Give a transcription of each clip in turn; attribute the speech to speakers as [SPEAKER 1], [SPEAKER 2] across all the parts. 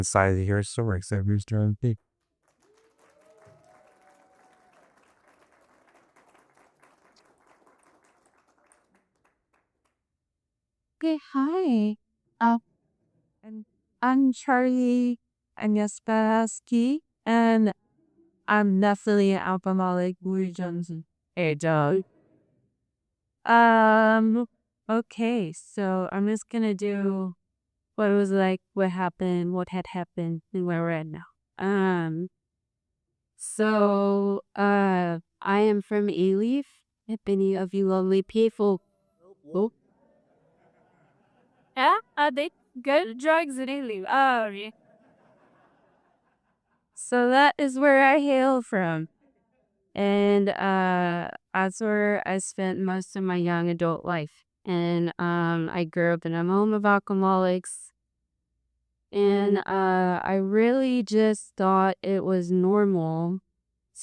[SPEAKER 1] Excited to hear a story, except who's trying to pick.
[SPEAKER 2] Okay, hi. And I'm Charlie Agnieszka, and I'm definitely an alcoholic. Louis Johnson. Hey, dog. Um. Okay, so I'm just gonna do what it was like, what happened, what had happened, and where we're at now. Um. I am from Elif. If any of you lovely people. Oh, yeah, they good drugs in Elif. Oh, yeah. So that is where I hail from. And that's where I spent most of my young adult life. And I grew up in a home of alcoholics. And I really just thought it was normal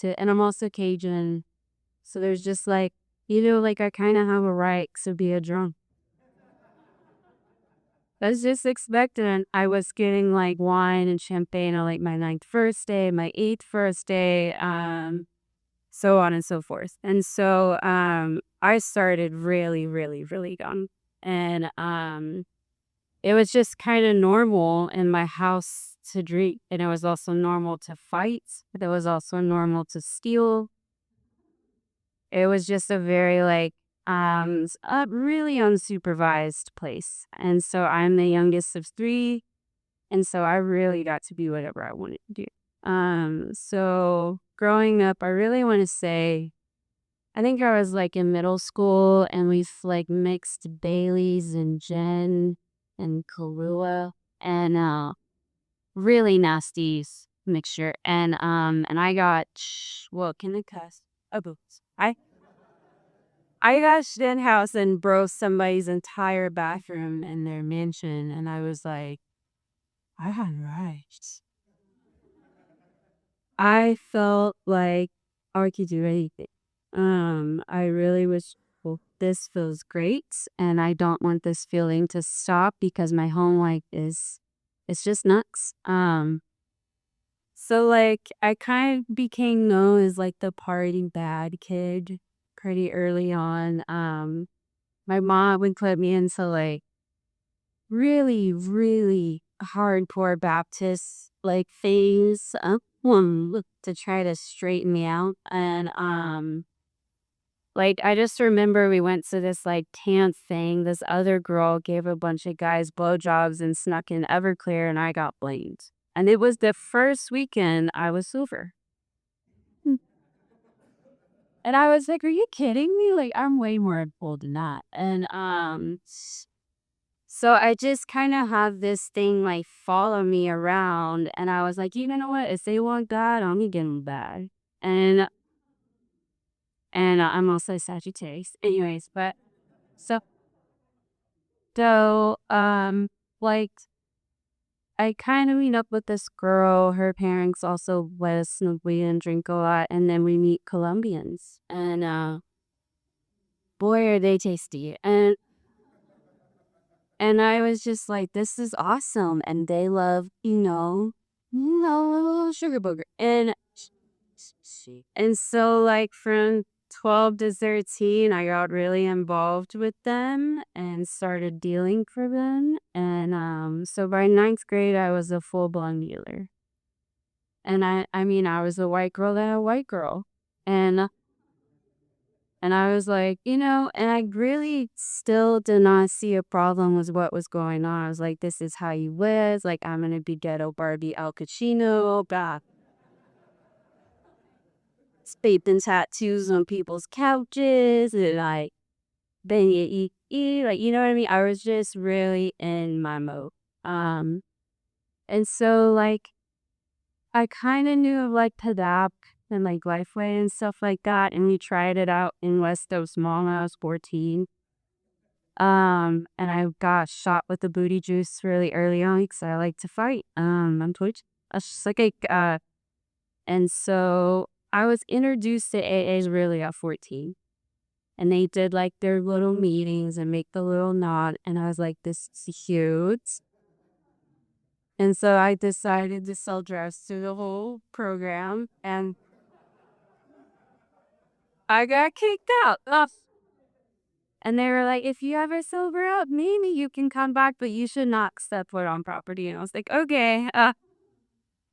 [SPEAKER 2] and I'm also Cajun. So there's just like, like I kind of have a right to be a drunk. That's just expected. And I was getting like wine and champagne on like my ninth first day, my eighth first day. So on and so forth. And so I started really, really, really young. And it was just kind of normal in my house to drink. And it was also normal to fight. It was also normal to steal. It was just a very like a really unsupervised place. And so I'm the youngest of three. And so I really got to be whatever I wanted to do. So growing up, I really want to say I think I was like in middle school and we've like mixed Bailey's and gin and Kahlua and really nasty mixture. And I got well, can I cuss? Oh, boots. I got house and broke somebody's entire bathroom in their mansion, and I was like, I had rights. I felt like I could do anything. I really was, well, this feels great, and I don't want this feeling to stop because my home life is, it's just nuts. So like I kind of became known as like the party bad kid pretty early on. My mom would put me into like really, really hardcore Baptist like things to try to straighten me out. And like I just remember we went to this like dance thing. This other girl gave a bunch of guys blowjobs and snuck in Everclear and I got blamed. And it was the first weekend I was sober. Hmm. And I was like, are you kidding me? Like I'm way more bold than that. And so I just kind of have this thing like follow me around, and I was like, you know what? If they want God, I'm gonna give them bad. And I'm also Sagittarius, anyways. But so like I kind of meet up with this girl. Her parents also let us smoke weed and drink a lot, and then we meet Colombians, and boy, are they tasty! And I was just like, this is awesome. And they love, sugar booger. And so like from 12 to 13, I got really involved with them and started dealing for them. And so by ninth grade, I was a full blown dealer. And I mean, I was a white girl that a white girl. And And I was like, and I really still did not see a problem with what was going on. I was like, this is how you live. Like, I'm going to be ghetto Barbie Al Pacino, blah. Spaping tattoos on people's couches and like, then you eat, like, you know what I mean? I was just really in my mode. Um, and so like, I kind of knew of like Tadap and like Lifeway and stuff like that. And we tried it out in West Oaks Mall when I was 14. And I got shot with the booty juice really early on because I like to fight. I'm Twitch. That's just like and so I was introduced to AAs really at 14. And they did like their little meetings and make the little nod. And I was like, this is huge. And so I decided to sell drugs through the whole program, and I got kicked out. Ugh. And they were like, "If you ever sober up, maybe you can come back, but you should not step foot on property." And I was like, "Okay."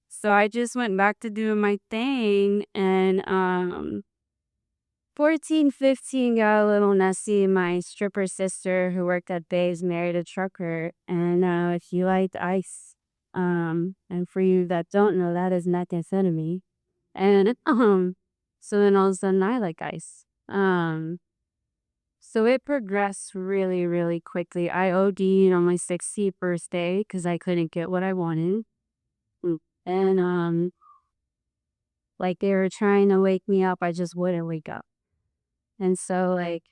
[SPEAKER 2] So I just went back to doing my thing, and 14, 15 got a little messy. My stripper sister who worked at Bay's married a trucker, and he liked ice. And for you that don't know, that is methamphetamine. And so then all of a sudden I like ice. So it progressed really, really quickly. I OD'd on my 60th birthday because I couldn't get what I wanted. And like they were trying to wake me up, I just wouldn't wake up. And so like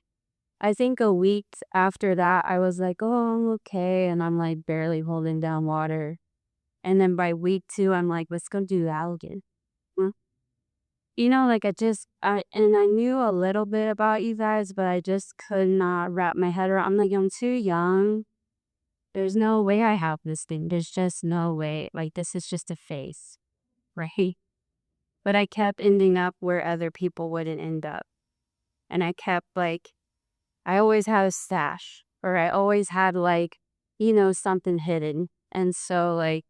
[SPEAKER 2] I think a week after that, I was like, "Oh, I'm okay," and I'm like barely holding down water. And then by week 2, I'm like, "Let's go do that again." Mm. Like and I knew a little bit about you guys, but I just could not wrap my head around. I'm like, I'm too young. There's no way I have this thing. There's just no way. Like, this is just a phase, right? But I kept ending up where other people wouldn't end up. And I kept I always had a stash, or I always had something hidden. And so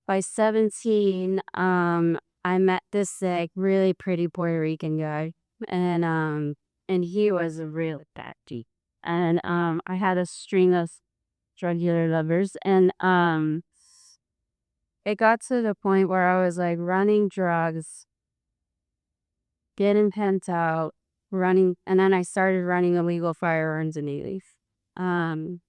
[SPEAKER 2] by 17, I met this really pretty Puerto Rican guy, and he was a really bad G. And I had a string of drug dealer lovers, and it got to the point where I was like running drugs, getting pent out, running, and then I started running illegal firearms in Leaf. Um,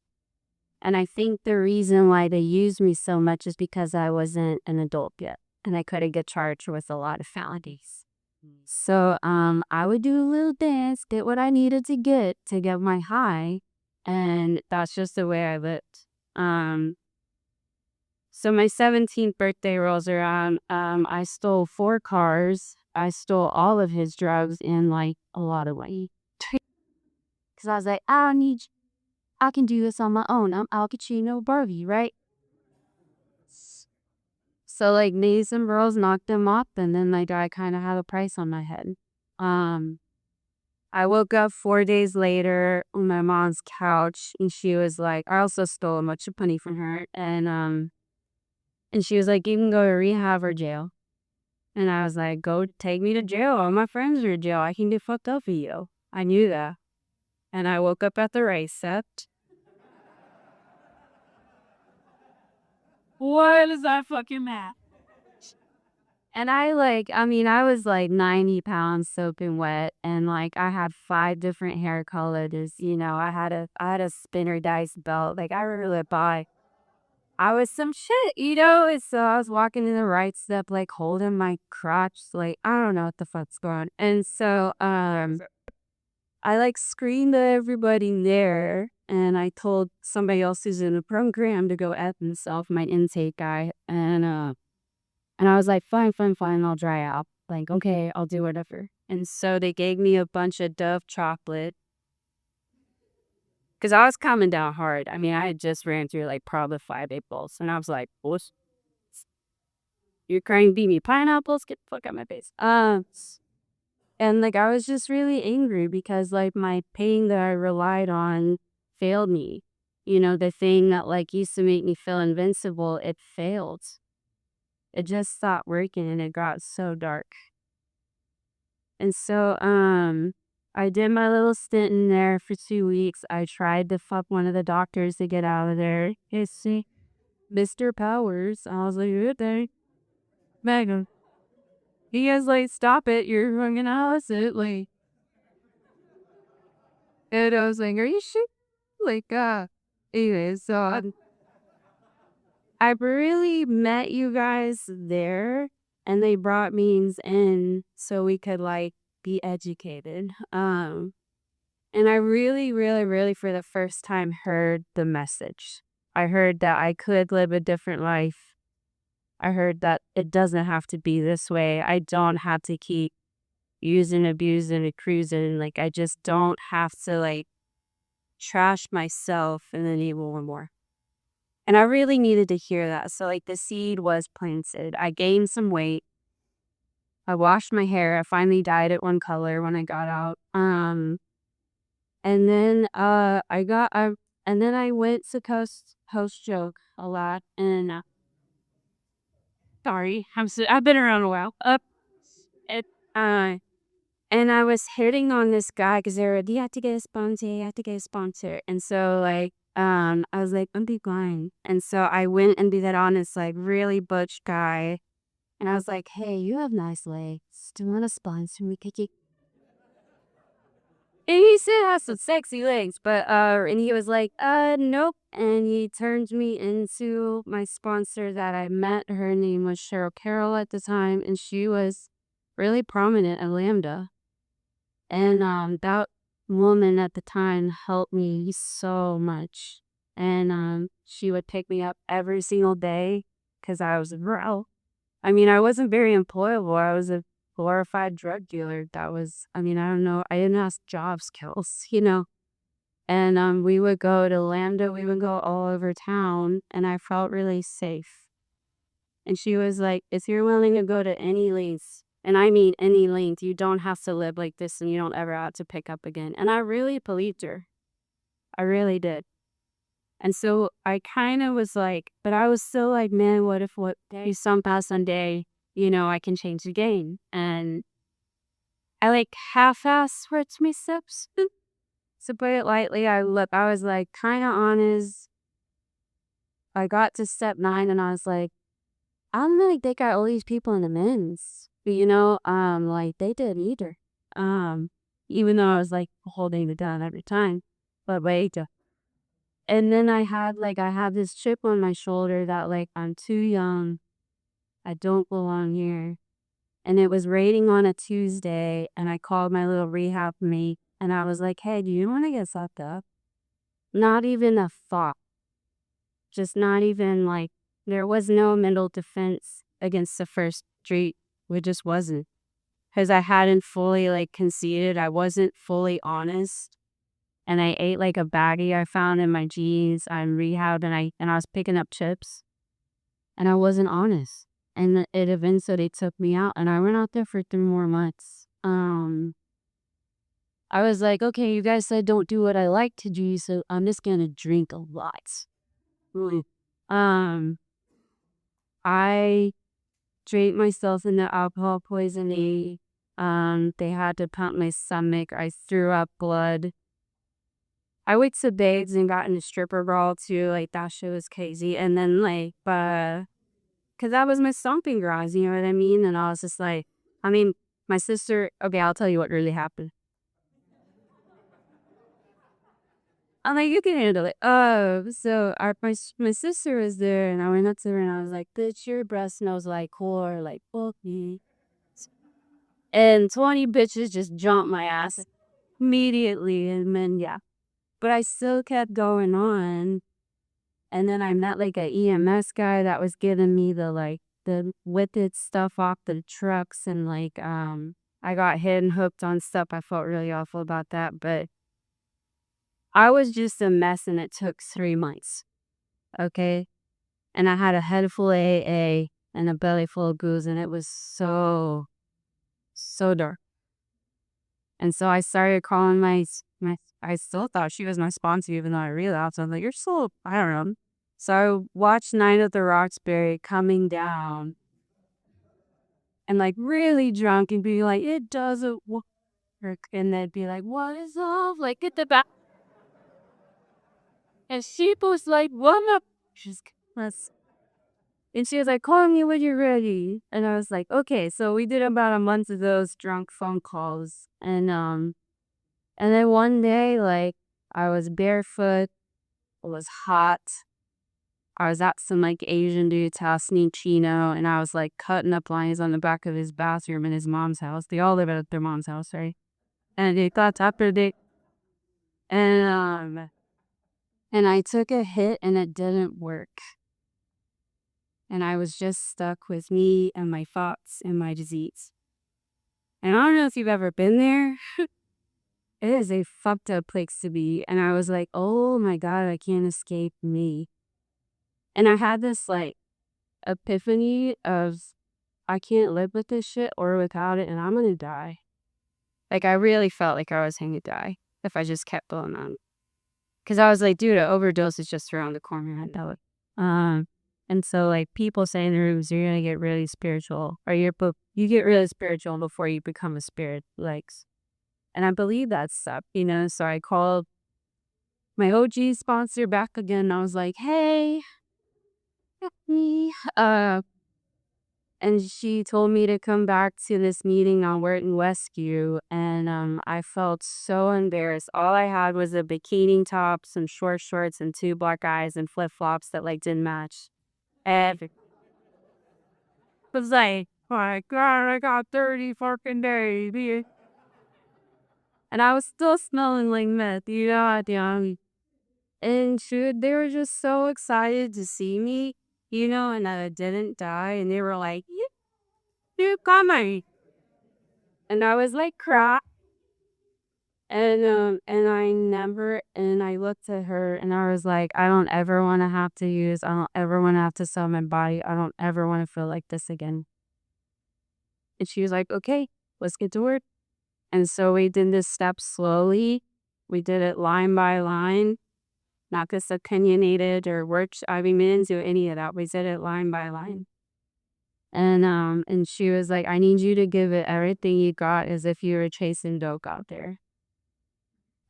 [SPEAKER 2] and I think the reason why they used me so much is because I wasn't an adult yet, and I couldn't get charged with a lot of felonies. So I would do a little dance, get what I needed to get my high, and that's just the way I lived. So my 17th birthday rolls around. I stole 4 cars. I stole all of his drugs and a lot of money. Because I was like, I don't need, I can do this on my own. I'm Al Pacino Barbie, right? So me and bros knocked him up, and then I kind of had a price on my head. Um, I woke up 4 days later on my mom's couch, and she was like, I also stole a bunch of money from her, and she was like, you can go to rehab or jail. And I was like, go take me to jail. All my friends are in jail. I can get fucked up for you. I knew that. And I woke up at the recept. What is that fucking math? And I was 90 pounds soaking wet, and I had 5 different hair colors. I had a spinner dice belt. I really buy. I was some shit, and so I was walking in the right step, holding my crotch, I don't know what the fuck's going on. And so, I screamed at everybody there, and I told somebody else who's in the program to go F himself, my intake guy, and I was like, fine, fine, fine, I'll dry out. Okay, I'll do whatever. And so they gave me a bunch of Dove chocolate because I was coming down hard. I mean, I had just ran through probably 5 apples, and I was like, "Boss, you're crying, beat me pineapples, get the fuck out my face." And I was just really angry because my pain that I relied on failed me. The thing that used to make me feel invincible, it failed. It just stopped working, and it got so dark. And so, I did my little stint in there for 2 weeks. I tried to fuck one of the doctors to get out of there. Hey, see, Mr. Powers. I was like, good day. Megan. He is stop it. You're fucking it. And I was like, are you sure? Anyways, so I really met you guys there, and they brought means in so we could be educated. And I really, really, really, for the first time, heard the message. I heard that I could live a different life. I heard that it doesn't have to be this way. I don't have to keep using, abusing, and cruising. I just don't have to trash myself and then need more and more. And I really needed to hear that. So, like, the seed was planted. I gained some weight. I washed my hair. I finally dyed it one color when I got out. And then, and then I went to host joke a lot, and, sorry, I've been around a while. It, uh, and I was hitting on this guy because they were, "You have to get a sponsor, you have to get a sponsor." And so, like, I was like, "I'm declined." And so I went and be that honest, like, really butch guy, and I was like, "Hey, you have nice legs. Do you wanna sponsor me? Could you?" And he still has some sexy legs, but, and he was like, nope." And he turned me into my sponsor that I met. Her name was Cheryl Carroll at the time, and she was really prominent at Lambda. And, that woman at the time helped me so much. And, she would pick me up every single day because I was a bro. I mean, I wasn't very employable. I was a glorified drug dealer. I mean, I don't know. I didn't have job skills, you know? And we would go to Lambda, we would go all over town, and I felt really safe. And she was like, if you're willing to go to any lengths, and I mean any length, you don't have to live like this and you don't ever have to pick up again. And I really believed her. I really did. And so I kind of was like, but I was still like, man, what if what day, some pass on day, I can change the game. And I like half-ass switched my steps. To put it lightly, I was like kind of honest. I got to step 9 and I was like, I don't really think I owe these people in the men's, like they did either. Um, Even though I was like holding it down every time. But wait, and then I have this chip on my shoulder that like I'm too young. I don't belong here. And it was raining on a Tuesday and I called my little rehab mate and I was like, "Hey, do you want to get sucked up?" Not even a thought. Just not even like there was no mental defense against the first street. It just wasn't. Because I hadn't fully like conceded. I wasn't fully honest. And I ate like a baggie I found in my jeans. I'm rehabbed and I was picking up chips and I wasn't honest. And it eventually took me out and I went out there for 3 more months. I was like, okay, you guys said don't do what I like to do, so I'm just gonna drink a lot. Really. Um, I drank myself into alcohol poisoning. They had to pump my stomach. I threw up blood. I went to Babes and got in a stripper brawl too. Like that shit was crazy. And then cause that was my stomping grounds, you know what I mean? And I was just like, I mean, my sister. Okay, I'll tell you what really happened. I'm like, you can handle it. So my sister was there, and I went up to her and I was like, "Bitch, your breath smells like whore, like fuck me." And 20 bitches just jumped my ass immediately, and then yeah. But I still kept going on, and then I met like a EMS guy that was giving me the whipped stuff off the trucks, and I got hit and hooked on stuff. I felt really awful about that, but I was just a mess, and it took 3 months. Okay. And I had a head full of AA and a belly full of goose, and it was so, so dark. And so I started calling I still thought she was my sponsor, even though I realized, I was like, you're still, I don't know. So I watched Night at the Roxbury coming down and like really drunk and be like, it doesn't work. And they'd be like, what is up? Like, get the back. And she was like, what up? She's, and she was like, call me when you're ready. And I was like, okay. So we did about a month of those drunk phone calls. And then one day, like, I was barefoot. It was hot. I was at some like Asian dude's house in Chino, and I was like cutting up lines on the back of his bathroom in his mom's house. They all live at their mom's house, right? And they thought after they and and I took a hit and it didn't work. And I was just stuck with me and my thoughts and my disease. And I don't know if you've ever been there. It is a fucked up place to be. And I was like, oh my God, I can't escape me. And I had this, like, epiphany of, I can't live with this shit or without it, and I'm gonna die. Like, I really felt like I was gonna die if I just kept going on. 'Cause I was like, "Dude, an overdose is just around the corner, I know it." Um, and so, like, people say in the rooms, "You're gonna get really spiritual," or you get really spiritual before you become a spirit, like, and I believe that stuff, so I called my OG sponsor back again, and I was like, "Hey, help me." And she told me to come back to this meeting on Wharton Westview, and, I felt so embarrassed. All I had was a bikini top, some short shorts, and 2 black eyes and flip-flops that, like, didn't match. And it was like, "My God, I got 30 fucking days, bitch." And I was still smelling like meth, at the and shoot, they were just so excited to see me, and that I didn't die, and they were like, "You coming?" And I was like, cry. And I looked at her and I was like, I don't ever want to have to I don't ever want to have to sell my body. I don't ever want to feel like this again. And she was like, okay, let's get to work. And so we did this step slowly. We did it line by line, not this opinionated or I mean, we didn't do any of that. We did it line by line. And she was like, I need you to give it everything you got as if you were chasing dope out there.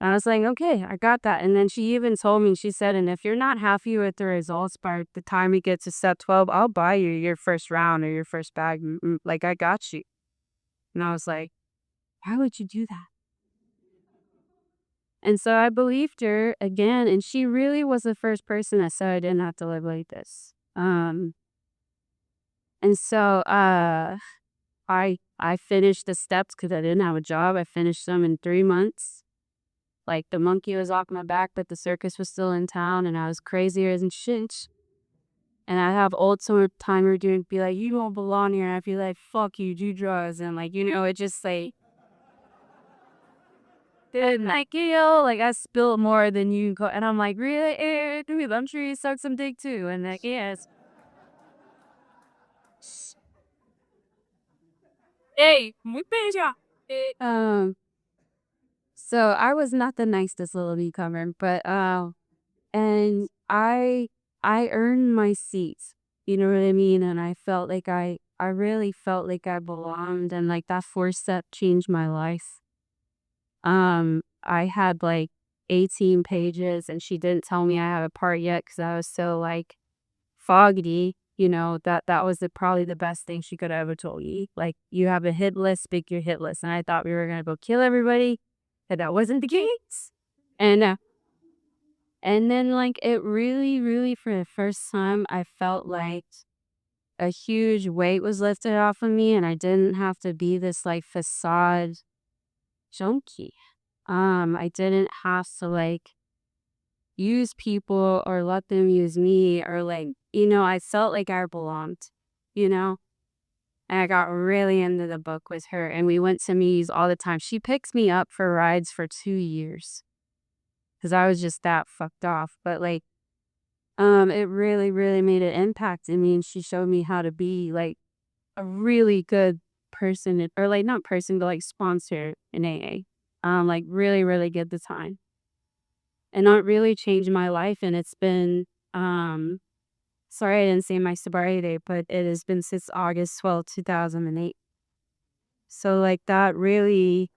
[SPEAKER 2] I was like, "Okay, I got that." And then she even told me, she said, "And if you're not happy with the results by the time we get to step 12, I'll buy you your first round or your first bag. Like, I got you." And I was like, "Why would you do that?" And so I believed her again, and she really was the first person that said I didn't have to live like this. And so I finished the steps because I didn't have a job. I finished them in 3 months. Like, the monkey was off my back, but the circus was still in town, and I was crazier than shit. And I have old timer doing be like, "You don't belong here." And I'd be like, "Fuck you, do drugs." And, like, it just, like, then, like, like, I spilled more than you and I'm like, "Really? Dude, I'm sure you suck some dick too." And, like, yes. Hey, muy bella. So I was not the nicest little newcomer, but, and I earned my seat, you know what I mean? And I felt like I really felt like I belonged, and, like, that 4 step changed my life. I had, like, 18 pages, and she didn't tell me I had a part yet because I was so, like, foggy, that was probably the best thing she could have ever told me. Like, "You have a hit list, speak your hit list." And I thought we were gonna go kill everybody, and that wasn't the case. And, and then, like, it really, really, for the first time, I felt like a huge weight was lifted off of me, and I didn't have to be this, like, facade junkie. I didn't have to, like, use people or let them use me or, like, I felt like I belonged, you know? And I got really into the book with her, and we went to meetings all the time. She picks me up for rides for 2 years because I was just that fucked off. But, like, it really, really made an impact in me, and she showed me how to be, like, a really good person or, like, not person, but, like, sponsor in AA. Like, really, really get the time. And that really changed my life, and it's been, sorry I didn't say my sobriety date, but it has been since August 12th, 2008. So, like, that really,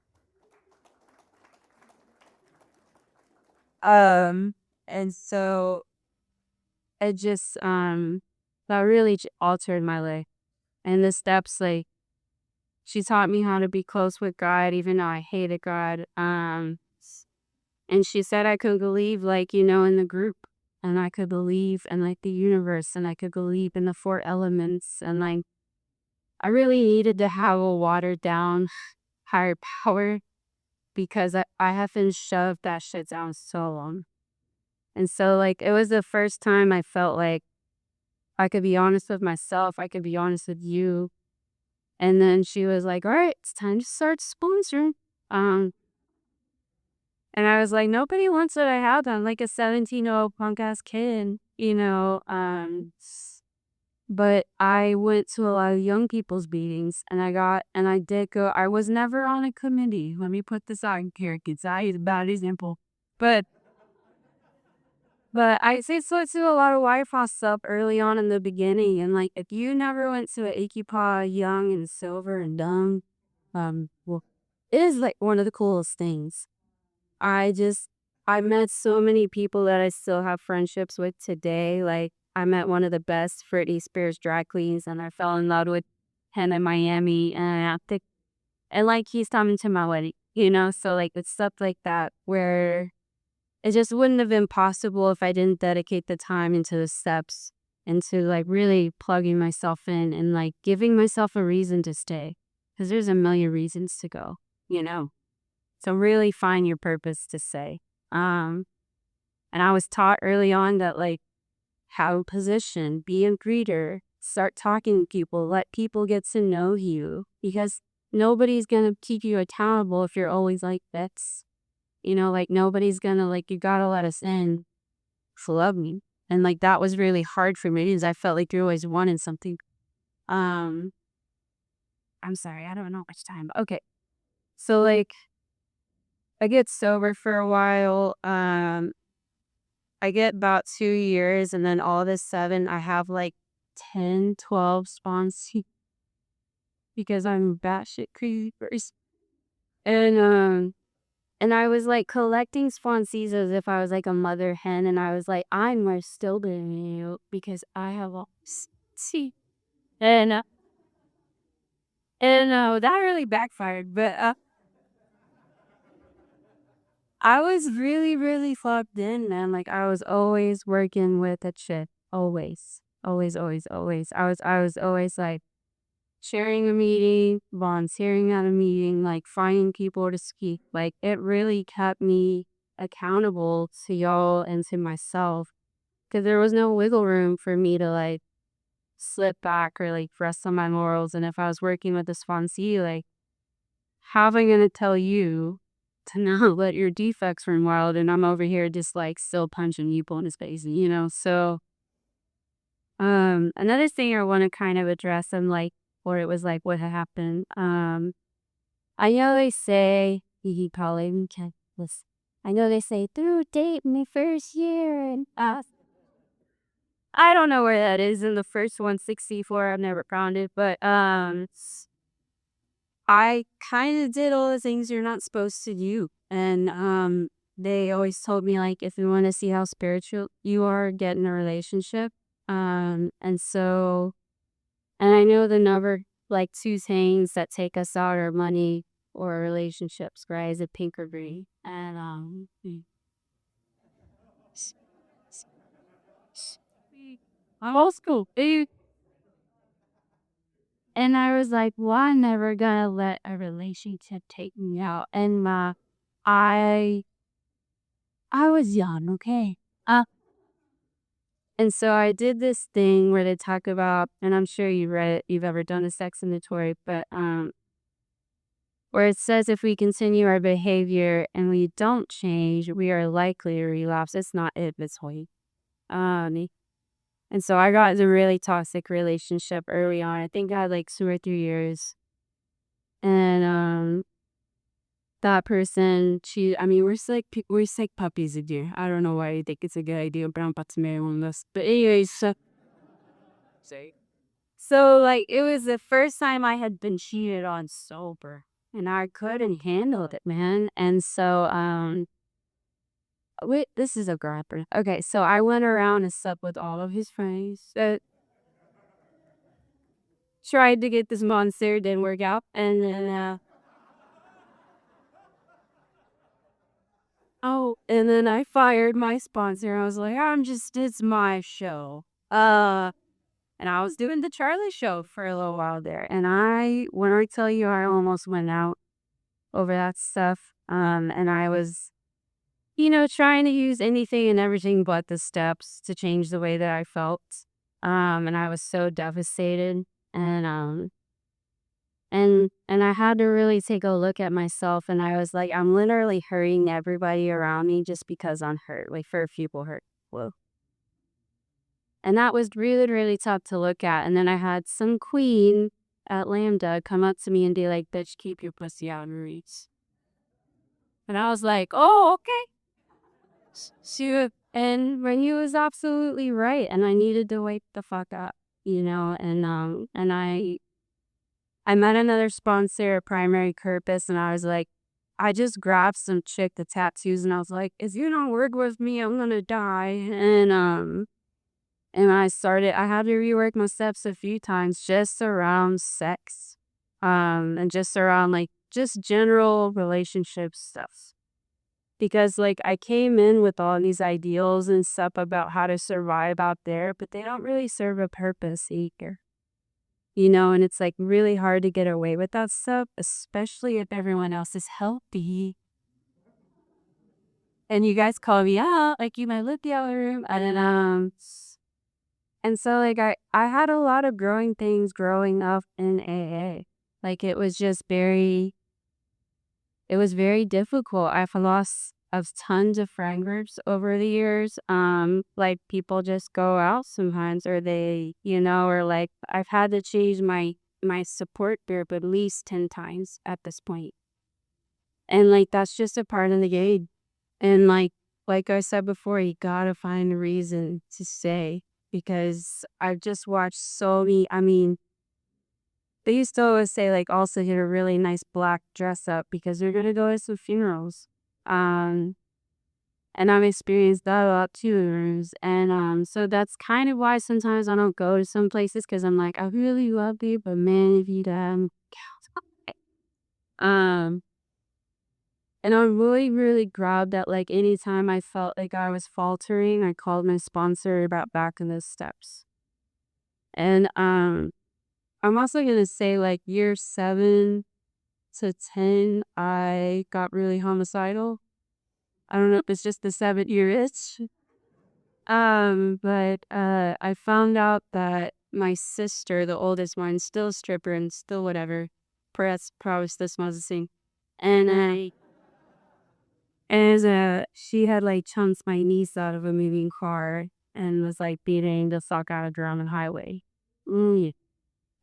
[SPEAKER 2] um and so it just, that really altered my life. And the steps, like, she taught me how to be close with God even though I hated God, and she said I could believe, like, in the group, and I could believe in, like, the universe, and I could believe in the 4 elements, and, like, I really needed to have a watered down higher power because I haven't shoved that shit down so long. And so, like, it was the first time I felt like I could be honest with myself, I could be honest with you. And then she was like, "All right, it's time to start sponsoring." Um, And I was like, "Nobody wants what I have. I'm like a 17-year-old punk ass kid," but I went to a lot of young people's meetings, and I did go. I was never on a committee. Let me put this out here, 'cause I is a bad example. But I say so to a lot of YPAA stuff early on in the beginning, and, like, if you never went to a YPAA Young and Silver and Dumb, well, it is, like, one of the coolest things. I just I met so many people that I still have friendships with today, like, I met one of the best Britney Spears drag queens, and I fell in love with him in Miami, and I think and, like, he's coming to my wedding, So, like, it's stuff like that where it just wouldn't have been possible if I didn't dedicate the time into the steps, into, like, really plugging myself in and, like, giving myself a reason to stay, because there's a million reasons to go, you know? So really find your purpose to say. Um, and I was taught early on that, like, have a position, be a greeter, start talking to people, let people get to know you, because nobody's gonna keep you accountable if you're always like this. Like, nobody's gonna, like, you gotta let us in to love me. And, like, that was really hard for me because I felt like you always wanted something. Um, I'm sorry, I don't know much time. Okay. So, like, I get sober for a while. I get about 2 years, and then all of a sudden I have like 10, 12 sponsors because I'm batshit crazy person. And and I was like collecting sponsees as if I was like a mother hen, and I was like, I'm more still than you because I have all see. And that really backfired. But I was really, really fucked in, man. Like, I was always working with a chick. Always. Always, always, always. I was always like sharing a meeting, volunteering at a meeting, like finding people to speak. Like, it really kept me accountable to y'all and to myself. Cause there was no wiggle room for me to like slip back or like rest on my laurels. And if I was working with a sponsee, like, how am I gonna tell you to not let your defects run wild and I'm over here just like still punching people in his face? So another thing I want to kind of address and like or it was like what had happened. I know they say he probably okay, listen. I know they say through date my first year and I don't know where that is in the first 164. I've never found it, but I kinda did all the things you're not supposed to do, and, they always told me, like, "If you wanna see how spiritual you are, get in a relationship," and so and I know the number like, 2 things that take us out are money or relationships, right? Is it pink or green? And, s s I'm old school, and I was like, "Well, I'm never gonna let a relationship take me out," and, I I was young, okay? Uh, and so I did this thing where they talk about, and I'm sure you read it, you've ever done a sex inventory, but where it says if we continue our behavior and we don't change, we are likely to relapse. It's not if, it's when. Um, and so I got in a really toxic relationship early on. I think I had like 2 or 3 years, and that person, I mean, we're sick puppies a dear. I don't know why you think it's a good idea, but I'm about to marry one of those. But anyways, so like it was the first time I had been cheated on sober, and I couldn't handle it, man. And so wait, this is a grapper. Okay, so I went around and slept with all of his friends. Tried to get this monster, didn't work out, and then I fired my sponsor. I was like, it's my show. And I was doing the Charlie show for a little while there. And when I tell you, I almost went out over that stuff. And I was, trying to use anything and everything but the steps to change the way that I felt. And I was so devastated. And And I had to really take a look at myself, and I was like, I'm literally hurting everybody around me just because I'm hurt, like, for a people hurt. Whoa. And that was really, really tough to look at, and then I had some queen at Lambda come up to me and be like, "Bitch, keep your pussy out of reach." And I was like, "Oh, okay." And when he was absolutely right, and I needed to wake the fuck up, and I met another sponsor, Primary Purpose, and I was like, I just grabbed some chick, the tattoos, and I was like, if you don't work with me, I'm gonna die. And I had to rework my steps a few times just around sex, and just around like just general relationship stuff. Because like I came in with all these ideals and stuff about how to survive out there, but they don't really serve a purpose either. And it's like really hard to get away with that stuff, especially if everyone else is healthy. And you guys call me out, like you might live the other room. And so like I had a lot of growing things growing up in AA. Like it was very difficult. I've lost of tons of friend groups over the years. Like people just go out sometimes or or like I've had to change my support group at least 10 times at this point. And like that's just a part of the game. And like I said before, you gotta find a reason to stay because I've just watched so many. I mean, they used to always say like also get a really nice black dress up because you're gonna go to some funerals. Um, and I've experienced that a lot too. And so that's kind of why sometimes I don't go to some places because I'm like, I really love you, but man, if you die, um, and I'm really, really glad that like anytime I felt like I was faltering, I called my sponsor about back in those steps. And I'm also gonna say like year 7 to 10, I got really homicidal. I don't know if it's just the 7 year itch. But I found out that my sister, the oldest one, still a stripper and still whatever. Press probably still smells the same. And I she had like chunked my niece out of a moving car and was like beating the fuck out of her on the highway. Mm.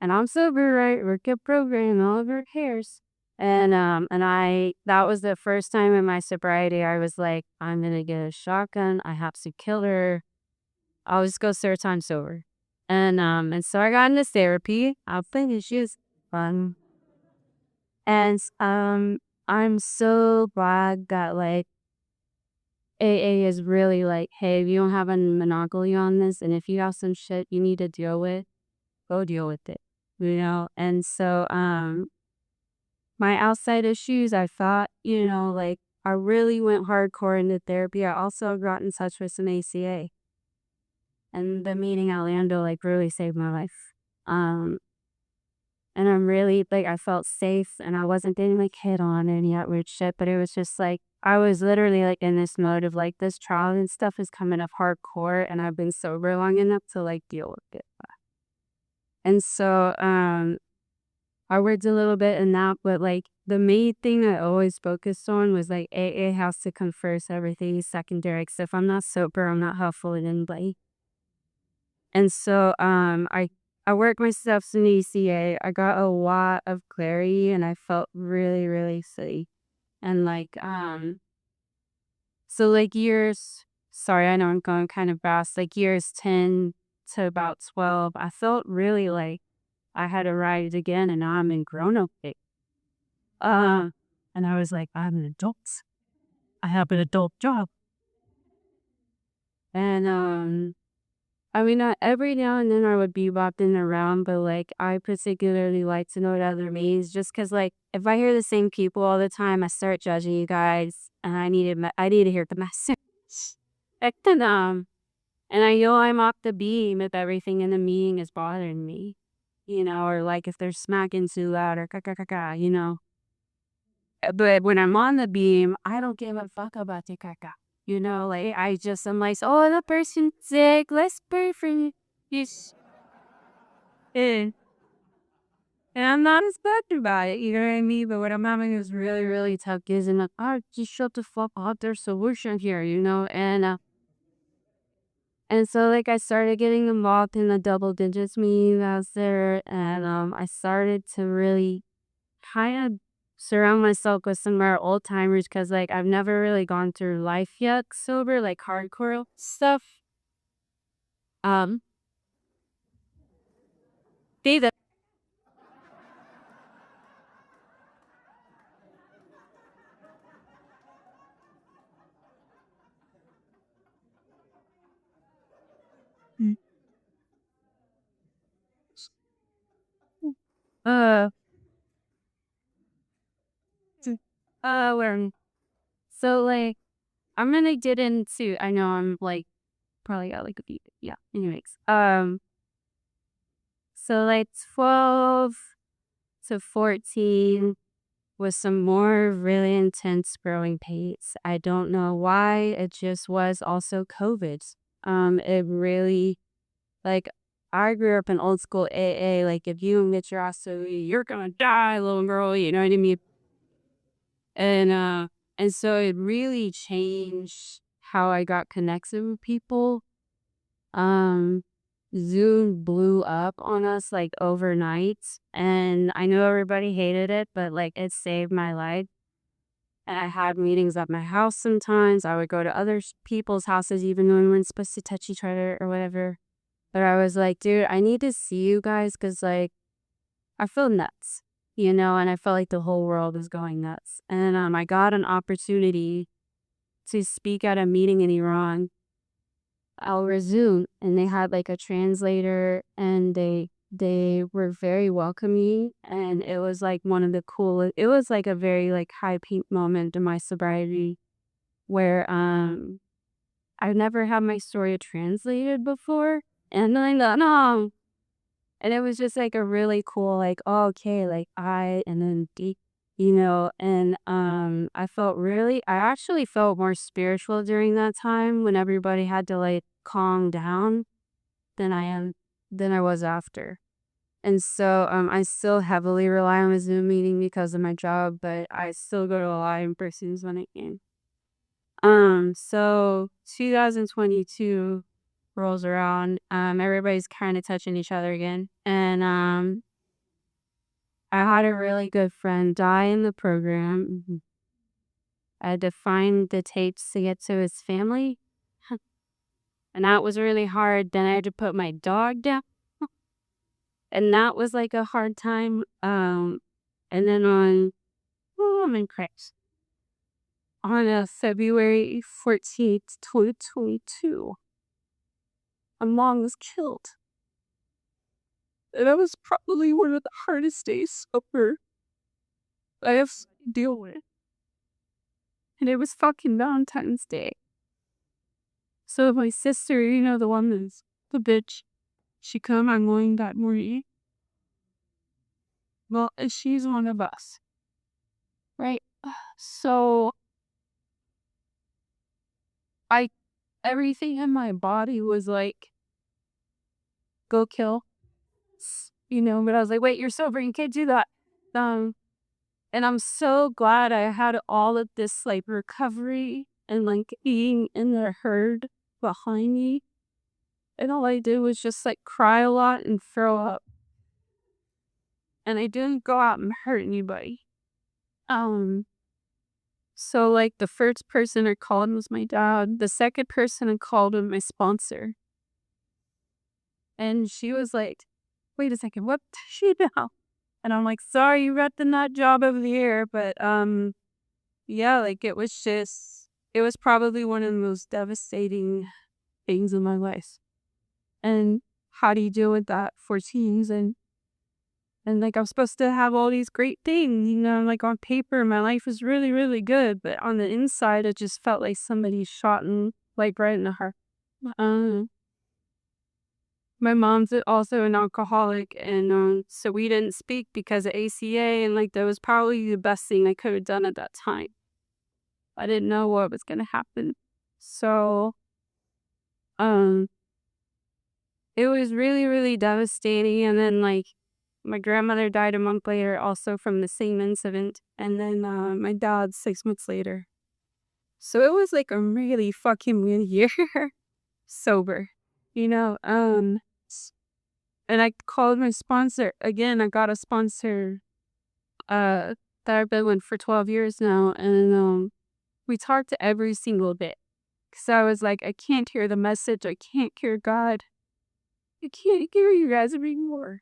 [SPEAKER 2] And I'm sober, right? We're good program, all of her cares. And that was the first time in my sobriety I was like, I'm gonna get a shotgun. I have to kill her. I'll just go third time sober. And so I got into therapy. I'll finish is fun. And I'm so glad that like AA is really like, hey, if you don't have a monopoly on this, and if you have some shit you need to deal with, go deal with it. And so my outside issues, I thought, like I really went hardcore into therapy. I also got in touch with some ACA. And the meeting at Orlando like really saved my life. Um and I'm really like I felt safe and I wasn't getting like hit on and that weird shit, but it was just like I was literally like in this mode of like this trial and stuff is coming up hardcore and I've been sober long enough to like deal with it. And so I worked a little bit in that, but like the main thing I always focused on was like AA has to come first, everything is secondary. Cause if I'm not sober, I'm not helpful to anybody. And so I worked myself in ECA. I got a lot of clarity and I felt really, really safe. And so like years sorry, I know I'm going kind of fast, like years 10 to about 12, I felt really like I had arrived again and now I'm in grown up phase. Uh and I was like, I'm an adult. I have an adult job. And I mean, not every now and then I would be bopping around, but like I particularly like to know what other means just because, like, if I hear the same people all the time, I start judging you guys and I need to hear the message. And I know I'm off the beam if everything in the meeting is bothering me, or like if they're smacking too loud or ka. But when I'm on the beam, I don't give a fuck about the caca. Like I'm like, oh, the person's sick. Let's pray for you. Yes. Eh. And I'm not expecting about it, you know what I mean? But what I'm having is really, really tough kids and like, oh, just shut the fuck up. There's solution here, you know? And so like I started getting involved in the double digits meeting that was there. And I started to really kind of surround myself with some of our old timers because like I've never really gone through life yet sober, like hardcore stuff. Um, they the uh where so like I'm gonna get into I know I'm like probably got like a beat. Yeah. Anyways. So like 12 to 14 with some more really intense growing pains. I don't know why. It just was also COVID. It really like I grew up in old school AA. Like if you admit your ass to me, you're gonna die, little girl. You know what I mean? And so it really changed how I got connected with people. Um, Zoom blew up on us like overnight, and I know everybody hated it, but like it saved my life. And I had meetings at my house sometimes. I would go to other people's houses, even when we weren't supposed to touch each other or whatever. But I was like, dude, I need to see you guys because like I feel nuts, you know, and I felt like the whole world was going nuts. And I got an opportunity to speak at a meeting in Iran over Zoom, and they had like a translator, and they were very welcoming, and it was like one of the coolest. It was like a very like high peak moment in my sobriety where I've never had my story translated before, and then no, and it was just like a really cool like oh, okay like I and then D, you know, and I felt really I actually felt more spiritual during that time when everybody had to like calm down than I am than I was after. And so I still heavily rely on a Zoom meeting because of my job, but I still go to a lot in persons when I can. So 2022 rolls around. Everybody's kind of touching each other again. And I had a really good friend die in the program. I had to find the tapes to get to his family. And that was really hard. Then I had to put my dog down. And that was like a hard time. And then I'm in Christ. On February 14th, 2022, my mom was killed. And that was probably one of the hardest days ever I have to deal with. And it was fucking Valentine's Day. So my sister, you know, the one that's the bitch, she come on going that morning. Well, and she's one of us, right? So I, everything in my body was like, go kill, you know, but I was like, wait, you're sober, you can't do that. Um, and I'm so glad I had all of this like recovery and like being in the herd behind me. And all I did was just like cry a lot and throw up. And I didn't go out and hurt anybody. Um, so like the first person I called was my dad. The second person I called was my sponsor. And she was like, wait a second, what does she know? And I'm like, sorry, you got the nut job over here. But yeah, like it was probably one of the most devastating things in my life. And how do you deal with that for teens? And like I'm supposed to have all these great things, you know, like on paper, my life is really, really good. But on the inside, it just felt like somebody shot me like right in the heart. Um, my mom's also an alcoholic, and so we didn't speak because of ACA, and like that was probably the best thing I could have done at that time. I didn't know what was gonna happen, so um, it was really, really devastating. And then like My grandmother died a month later, also from the same incident. And then my dad 6 months later. So it was like a really fucking weird year sober, you know. And I called my sponsor again. I got a sponsor that I've been with for 12 years now, and we talked every single day. So I was like, I can't hear the message. I can't hear God. I can't hear you guys anymore.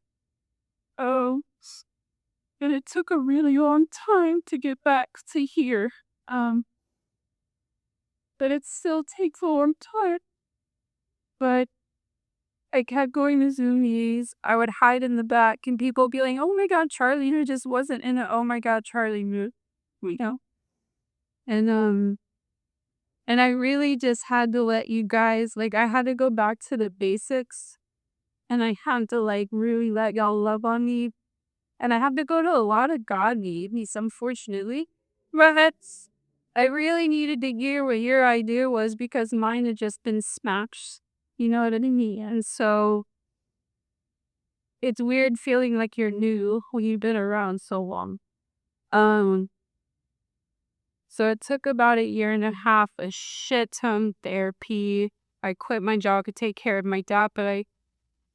[SPEAKER 2] Oh, and it took a really long time to get back to here. Um, but it still takes a long time. But I kept going to Zoom meetings. I would hide in the back, and people would be like, "Oh my God, Charlie," who just wasn't in a "Oh my God, Charlie" mood, you know. And and I really just had to let you guys like I had to go back to the basics, and I had to like really let y'all love on me, and I had to go to a lot of God meetings, unfortunately, but I really needed to hear what your idea was because mine had just been smashed. You know what I mean? And so it's weird feeling like you're new when you've been around so long. Um, so it took about a year and a half, a shit ton therapy. I quit my job to take care of my dad, but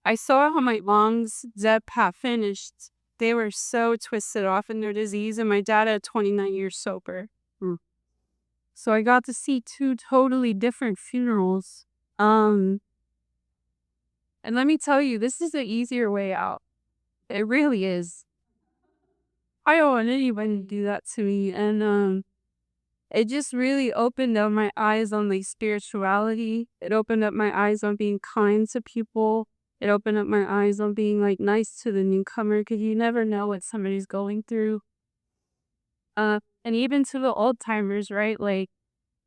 [SPEAKER 2] I saw how my mom's Zep had finished. They were so twisted off in their disease, and my dad had 29 years sober. Mm. So I got to see two totally different funerals. Um, and let me tell you, this is the easier way out. It really is. I don't want anyone to do that to me. And it just really opened up my eyes on like spirituality. It opened up my eyes on being kind to people. It opened up my eyes on being like nice to the newcomer because you never know what somebody's going through. And even to the old timers, right? Like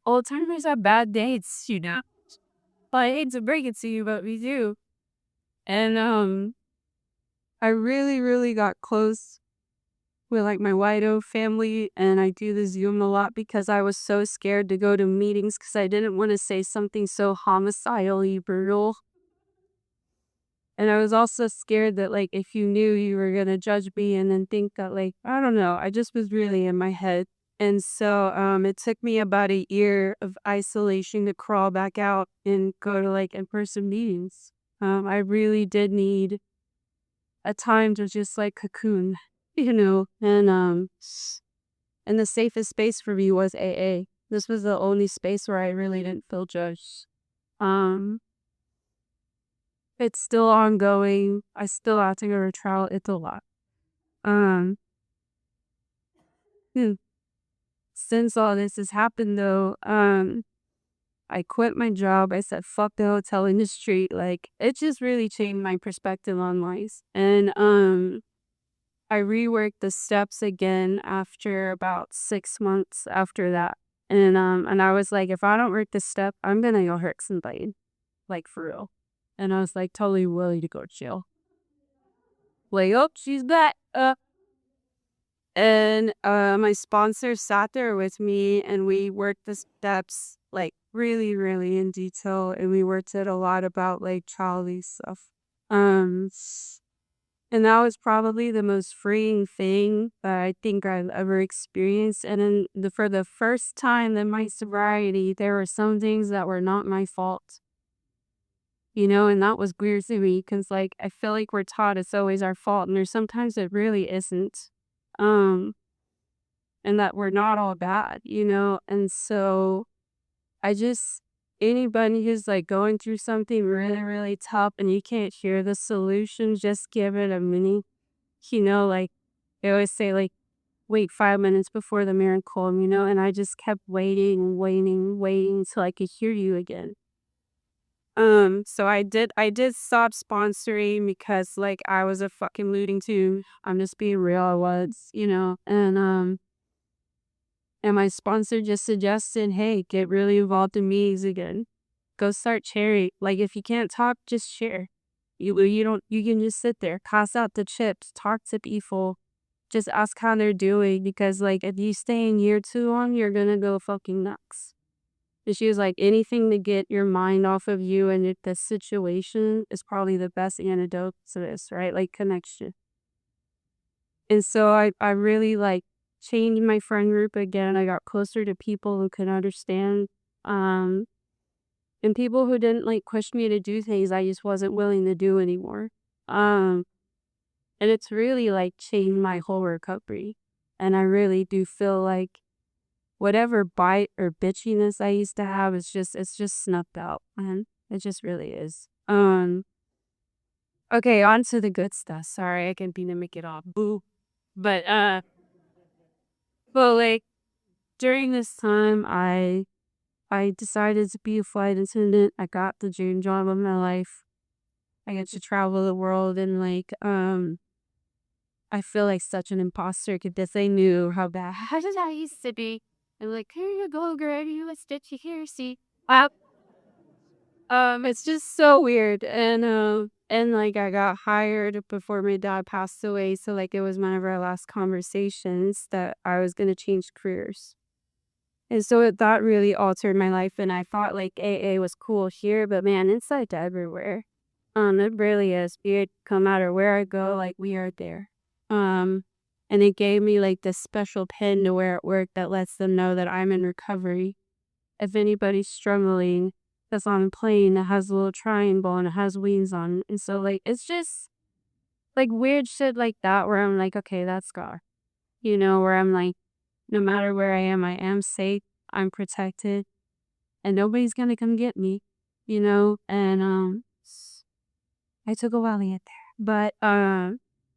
[SPEAKER 2] old timers have bad dates, you know. Well, I hate to break it to you, but we do. And I really, really got close with like my Wido family, and I do the Zoom a lot because I was so scared to go to meetings because I didn't want to say something so homicidally brutal. And I was also scared that like if you knew you were gonna judge me and then think that like I don't know, I just was really in my head. And so it took me about a year of isolation to crawl back out and go to like in-person meetings. I really did need a time to just like cocoon, you know, and the safest space for me was AA. This was the only space where I really didn't feel judged. Um, it's still ongoing. I still have to go to trial. It's a lot. Um, hmm. Since all this has happened though, I quit my job. I said, fuck the hotel industry. Like, it just really changed my perspective on life. And, I reworked the steps again after about 6 months after that. And I was like, if I don't work this step, I'm gonna go hurt somebody. Like for real. And I was like totally willing to go to jail. Like, oh, she's back. And my sponsor sat there with me and we worked the steps like really, really in detail. And we worked it a lot about like Charlie stuff. Um And that was probably the most freeing thing that I think I've ever experienced. And then for the first time in my sobriety, there were some things that were not my fault, you know, and that was weird to me because, like, I feel like we're taught it's always our fault, and there's sometimes it really isn't. Um, and that we're not all bad, you know, and so I just, anybody who's like going through something really, really tough and you can't hear the solution, just give it a minute. You know, like they always say, like, wait 5 minutes before the miracle, you know, and I just kept waiting, waiting, waiting till I could hear you again. So I did stop sponsoring because like I was a fucking looting too. I'm just being real, I was, you know, and my sponsor just suggested, hey, get really involved in meetings again. Go start sharing. Like if you can't talk, just share. You don't you can just sit there, pass out the chips, talk to people, just ask how they're doing because like if you stay in year too long, you're gonna go fucking nuts. And she was like, anything to get your mind off of you and the situation is probably the best antidote to this, right? Like connection. And so I really, like, changed my friend group again. I got closer to people who could understand, um, and people who didn't, like, push me to do things I just wasn't willing to do anymore. Um, and it's really, like, changed my whole recovery. And I really do feel like whatever bite or bitchiness I used to have is just it's just snuffed out, man. It just really is. Okay, on to the good stuff. Sorry, I can be to make it all boo. But like during this time I decided to be a flight attendant. I got the dream job of my life. I get to travel the world and like I feel like such an imposter because they knew how bad I used to be. And like, here you go, girl, you let's get you here, see. It's just so weird, and, like, I got hired before my dad passed away, so, like, it was one of our last conversations that I was gonna change careers, and so that really altered my life, and I thought, like, AA was cool here, but man, it's, like, everywhere. It really is. No matter where I go, like, we are there. Um, and it gave me, like, this special pin to wear at work that lets them know that I'm in recovery if anybody's struggling that's on a plane that has a little triangle and it has wings on it. And so, like, it's just like weird shit like that where I'm like, okay, that's God. Where I'm like, no matter where I am safe, I'm protected, and nobody's gonna come get me, And I took a while to get there. But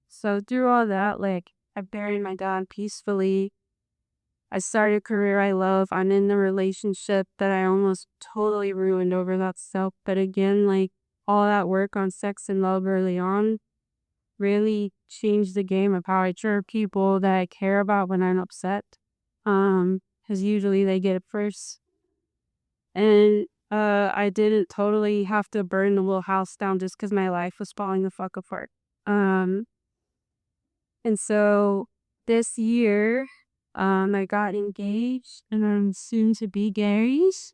[SPEAKER 2] so through all that, like I buried my dad peacefully. I started a career I love. I'm in a relationship that I almost totally ruined over that stuff. But again, like all that work on sex and love early on really changed the game of how I treat people that I care about when I'm upset. Because usually they get it first. And I didn't totally have to burn the little house down just because my life was falling the fuck apart. Um, and so this year, I got engaged and I'm soon to be Gary's.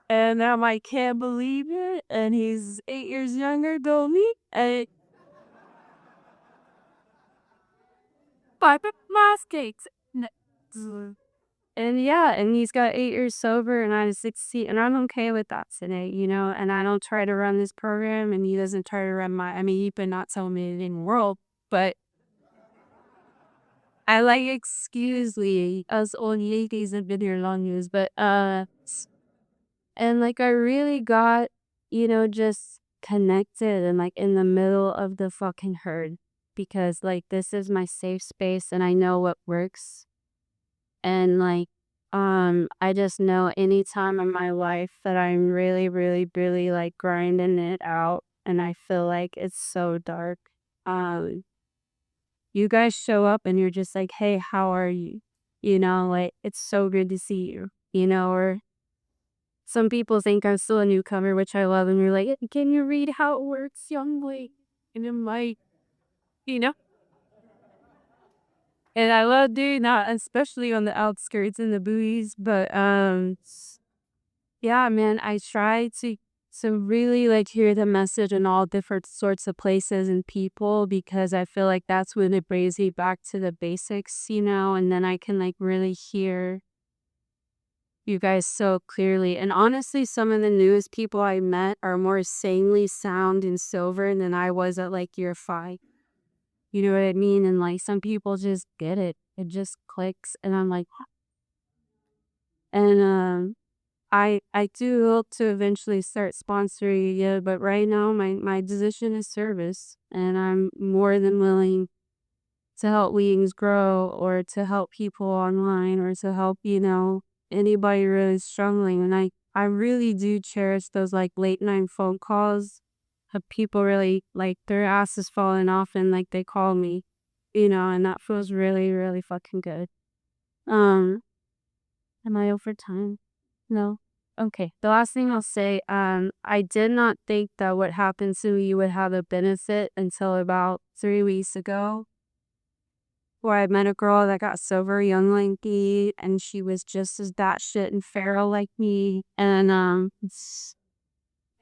[SPEAKER 2] And I can't believe it. And he's 8 years younger than me. And five last cakes. And yeah, and he's got 8 years sober and I'm 16 and I'm okay with that today. And I don't try to run this program and he doesn't try to run he could not tell me it in the world. But I like excuse me, us old ladies have been here long years, but and like I really got, just connected and like in the middle of the fucking herd because like this is my safe space and I know what works. And like I just know any time in my life that I'm really, really, really like grinding it out and I feel like it's so dark. Um you guys show up and you're just like, hey, how are you? Like it's so good to see you, or some people think I'm still a newcomer, which I love, and you're like, can you read how it works, young lady? And I'm like, you know? And I love doing that, especially on the outskirts and the buoys. But yeah, man, I try to really like hear the message in all different sorts of places and people because I feel like that's when it brings me back to the basics, and then I can like really hear you guys so clearly. And honestly, some of the newest people I met are more sanely sound and sober than I was at like year 5. You know what I mean? And like some people just get it. It just clicks. And I'm like, and I do hope to eventually start sponsoring you, but right now my decision is service and I'm more than willing to help wings grow or to help people online or to help, anybody really struggling. And I really do cherish those like late night phone calls of people really like their ass is falling off and like they call me, and that feels really, really fucking good. Um, am I over time? No. Okay. The last thing I'll say, I did not think that what happened to me would have a benefit until about 3 weeks ago where I met a girl that got sober young like me, and she was just as batshit and feral like me. And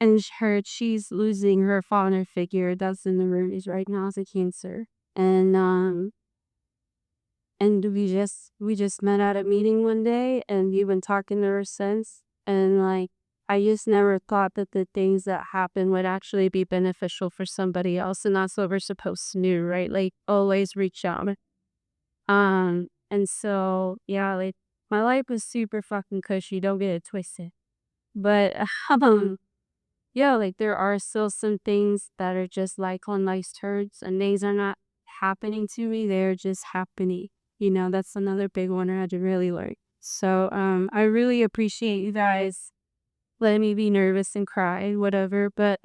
[SPEAKER 2] and she's losing her father figure that's in the movies right now is a cancer. And we just met at a meeting one day and we've been talking to her since. And like I just never thought that the things that happen would actually be beneficial for somebody else. And that's what we're supposed to do, right? Like always reach out. And so yeah, like my life was super fucking cushy, don't get it twisted. But yeah, like there are still some things that are just like on nice turds and these are not happening to me, they're just happening. That's another big one I had to really learn. So I really appreciate you guys letting me be nervous and cry, whatever. But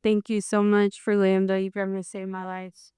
[SPEAKER 2] thank you so much for Lambda. You've ever saved my life.